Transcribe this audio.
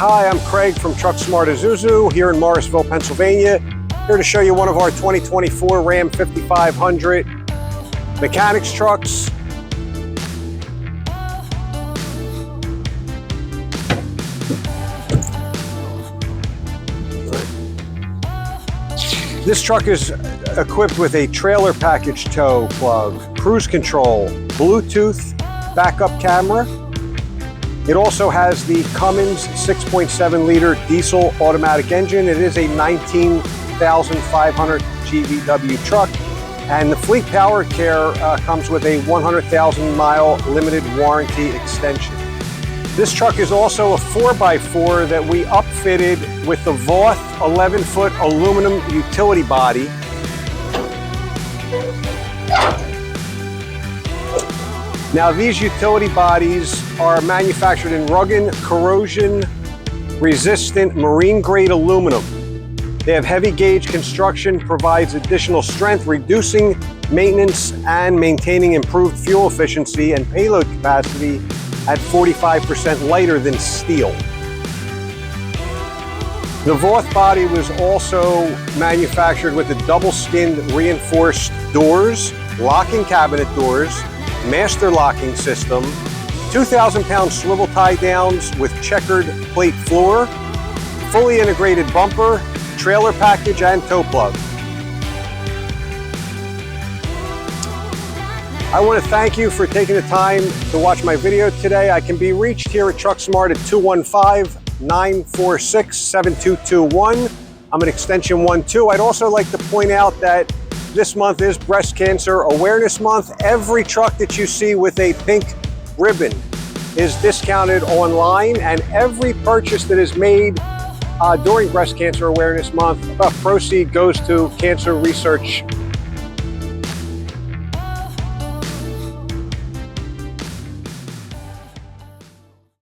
Hi, I'm Craig from TruckSmart Isuzu here in Morrisville, Pennsylvania. Here to show you one of our 2024 Ram 5500 mechanics trucks. This truck is equipped with a trailer package tow plug, cruise control, Bluetooth, backup camera. It also has the Cummins 6.7 liter diesel automatic engine. It is a 19,500 GVW truck, and the Fleet Power Care comes with a 100,000 mile limited warranty extension. This truck is also a 4x4 that we upfitted with the Voth 11-foot aluminum utility body. Now, these utility bodies are manufactured in rugged, corrosion-resistant marine-grade aluminum. They have heavy gauge construction, provides additional strength, reducing maintenance and maintaining improved fuel efficiency and payload capacity at 45% lighter than steel. The Voth body was also manufactured with the double-skinned reinforced doors, locking cabinet doors, master locking system, 2,000-pound swivel tie downs with checkered plate floor, fully integrated bumper, trailer package, and tow plug. I want to thank you for taking the time to watch my video today. I can be reached here at TruckSmart at 215-946-7221. I'm at extension 12. I'd also like to point out that this month is Breast Cancer Awareness Month. Every truck that you see with a pink ribbon is discounted online, and every purchase that is made during Breast Cancer Awareness Month, proceed goes to cancer research